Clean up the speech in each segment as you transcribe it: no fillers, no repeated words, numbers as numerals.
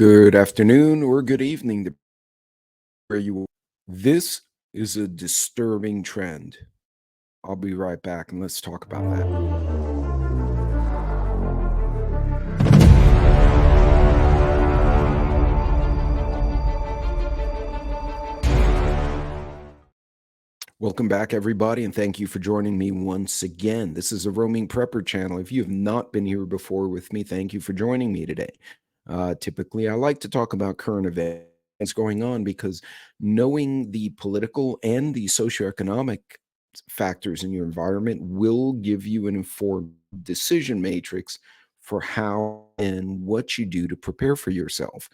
Good afternoon or good evening to where you are. This is a disturbing trend. I'll be right back and let's talk about that. Welcome back, everybody, and thank you for joining me once again. This is a Roaming Prepper channel. If you have not been here before with me, thank you for joining me today. Typically, I like to talk about current events going on because knowing the political and the socioeconomic factors in your environment will give you an informed decision matrix for how and what you do to prepare for yourself.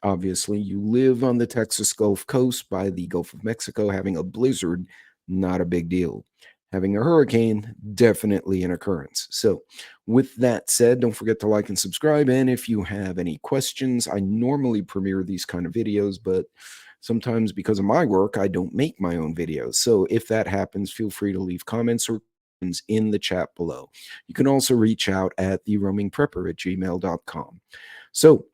Obviously, you live on the Texas Gulf Coast by the Gulf of Mexico. Having a blizzard, not a big deal. Having a hurricane, definitely an occurrence. So, with that said, don't forget to like and subscribe. And if you have any questions, I normally premiere these kind of videos, but sometimes because of my work, I don't make my own videos. So, if that happens, feel free to leave comments or questions in the chat below. You can also reach out at theroamingprepper@gmail.com. So,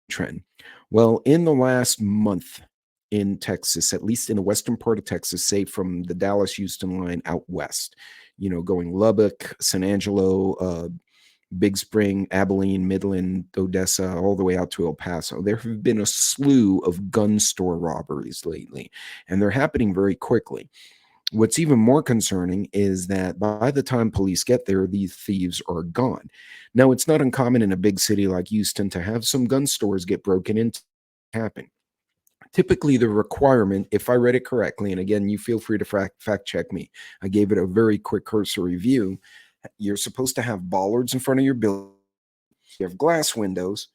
trend? Well, in the last month in Texas, at least in the western part of Texas, say from the Dallas Houston line out west, going Lubbock, San Angelo, Big Spring, Abilene, Midland, Odessa, all the way out to El Paso. There have been a slew of gun store robberies lately, and they're happening very quickly. What's even more concerning is that by the time police get there, these thieves are gone. Now, it's not uncommon in a big city like Houston to have some gun stores get broken into. Happen. Typically, the requirement, if I read it correctly, and again, you feel free to fact check me, I gave it a very quick cursory view. You're supposed to have bollards in front of your building, you have glass windows,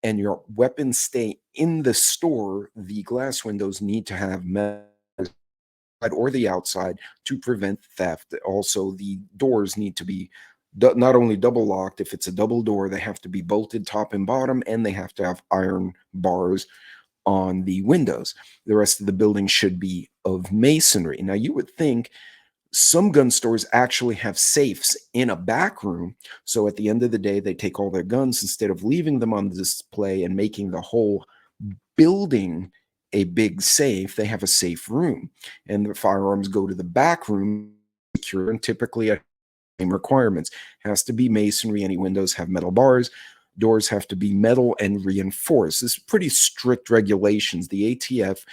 and your weapons stay in the store. The glass windows need to have metal or the outside to prevent theft. Also, the doors need to be not only double locked. If it's a double door, they have to be bolted top and bottom, and they have to have iron bars on the windows. The rest of the building should be of masonry. Now, you would think some gun stores actually have safes in a back room. So at the end of the day, they take all their guns instead of leaving them on display and making the whole building a big safe. They have a safe room, and the firearms go to the back room secure, and typically same requirements. Has to be masonry. Any windows have metal bars. Doors have to be metal and reinforced. This is pretty strict regulations. The ATF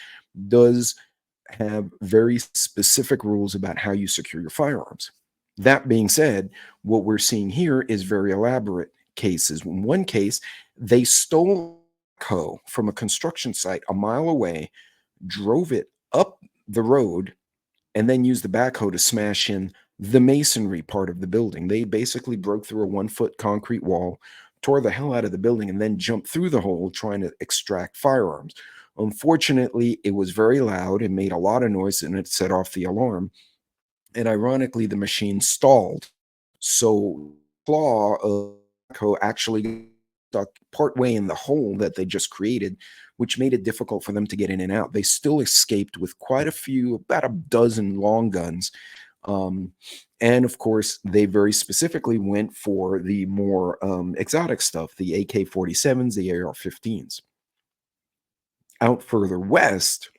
does have very specific rules about how you secure your firearms. That being said, what we're seeing here is very elaborate cases. In one case, they stole a backhoe from a construction site a mile away, drove it up the road, and then used the backhoe to smash in the masonry part of the building. They basically broke through a 1-foot concrete wall, tore the hell out of the building, and then jumped through the hole trying to extract firearms. Unfortunately, it was very loud and made a lot of noise, and it set off the alarm. And ironically, the machine stalled. So claw of actually stuck partway in the hole that they just created, which made it difficult for them to get in and out. They still escaped with quite a few, about a dozen long guns. And of course, they very specifically went for the more exotic stuff, the AK-47s, the AR-15s. Out further west,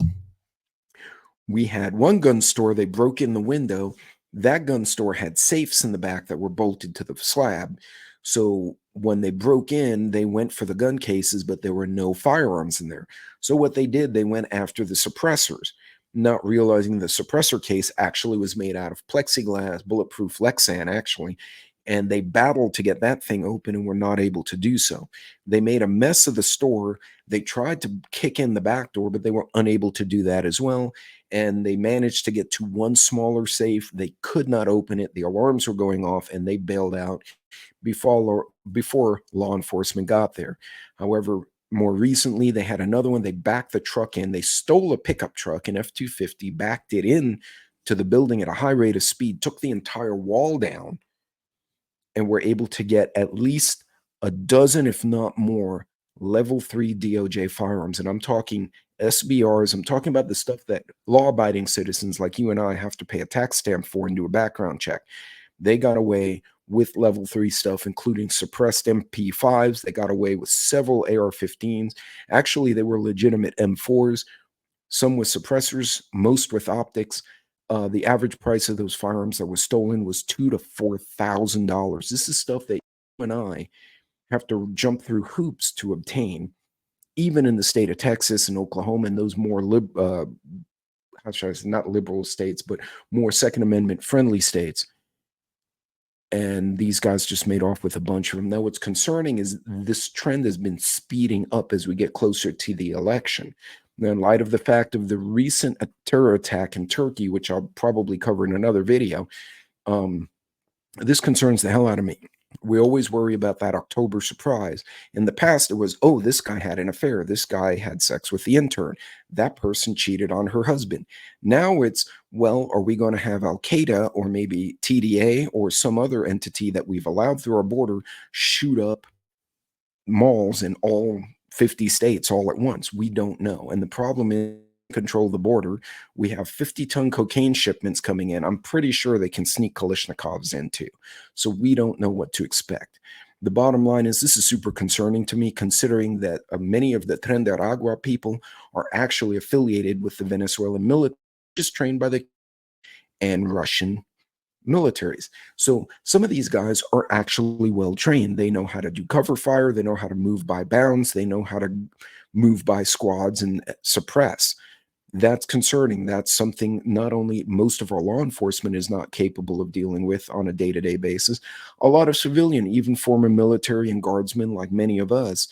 we had one gun store. They broke in the window. That gun store had safes in the back that were bolted to the slab. So when they broke in, they went for the gun cases, but there were no firearms in there. So what they did, they went after the suppressors, not realizing the suppressor case actually was made out of plexiglass, bulletproof Lexan, actually. And they battled to get that thing open and were not able to do so. They made a mess of the store. They tried to kick in the back door, but they were unable to do that as well. And they managed to get to one smaller safe. They could not open it. The alarms were going off, and they bailed out before law enforcement got there. However, more recently, they had another one. They backed the truck in. They stole a pickup truck, an F-250, backed it in to the building at a high rate of speed, took the entire wall down, and were able to get at least a dozen, if not more, level 3 DOJ firearms. And I'm talking SBRs. I'm talking about the stuff that law-abiding citizens like you and I have to pay a tax stamp for and do a background check. They got away with level 3 stuff, including suppressed MP5s. They got away with several AR-15s. Actually, they were legitimate M4s, some with suppressors, most with optics. The average price of those firearms that was stolen was $2,000 to $4,000. This is stuff that you and I have to jump through hoops to obtain, even in the state of Texas and Oklahoma and those more how should I say, not liberal states, but more Second Amendment friendly states. And these guys just made off with a bunch of them. Now, what's concerning is this trend has been speeding up as we get closer to the election. Now, in light of the fact of the recent terror attack in Turkey, which I'll probably cover in another video, this concerns the hell out of me. We always worry about that October surprise. In the past, it was, oh, this guy had an affair. This guy had sex with the intern. That person cheated on her husband. Now it's, well, are we going to have Al Qaeda or maybe TDA or some other entity that we've allowed through our border shoot up malls in all 50 states all at once? We don't know. And the problem is, control the border. We have 50-ton cocaine shipments coming in. I'm pretty sure they can sneak Kalashnikovs in too. So we don't know what to expect. The bottom line is this is super concerning to me, considering that many of the Tren de Aragua people are actually affiliated with the Venezuelan military, just trained by the and Russian militaries. So some of these guys are actually well trained. They know how to do cover fire. They know how to move by bounds. They know how to move by squads and suppress. That's concerning. That's something not only most of our law enforcement is not capable of dealing with on a day-to-day basis. A lot of civilian, even former military and guardsmen, like many of us,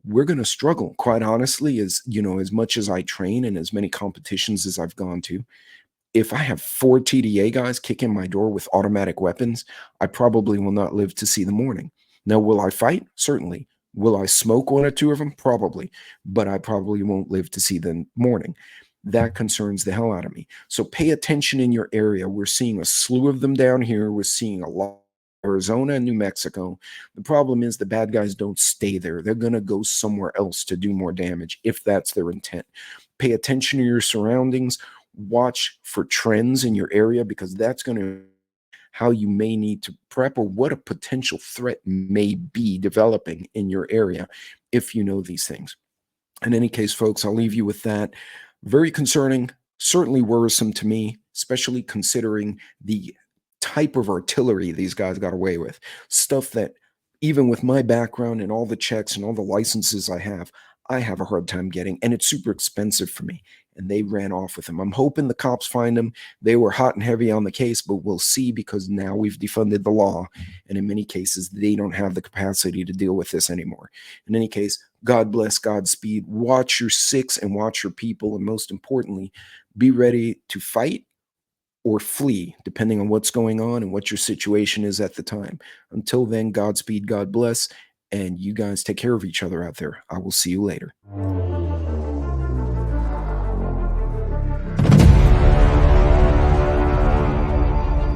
we're going to struggle. Quite honestly, as much as I train and as many competitions as I've gone to, if I have 4 TDA guys kicking my door with automatic weapons, I probably will not live to see the morning. Now, will I fight? Certainly. Will I smoke 1 or 2 of them? Probably. But I probably won't live to see the morning. That concerns the hell out of me. So pay attention in your area. We're seeing a slew of them down here. We're seeing a lot in Arizona and New Mexico. The problem is the bad guys don't stay there. They're going to go somewhere else to do more damage if that's their intent. Pay attention to your surroundings. Watch for trends in your area, because that's going to how you may need to prep or what a potential threat may be developing in your area if you know these things. In any case, folks, I'll leave you with that. Very concerning, certainly worrisome to me, especially considering the type of artillery these guys got away with. Stuff that, even with my background and all the checks and all the licenses I have a hard time getting, and it's super expensive for me. And they ran off with them. I'm hoping the cops find them. They were hot and heavy on the case, but we'll see, because now we've defunded the law. And in many cases, they don't have the capacity to deal with this anymore. In any case, God bless, Godspeed. Watch your six and watch your people. And most importantly, be ready to fight or flee, depending on what's going on and what your situation is at the time. Until then, Godspeed, God bless. And you guys take care of each other out there. I will see you later.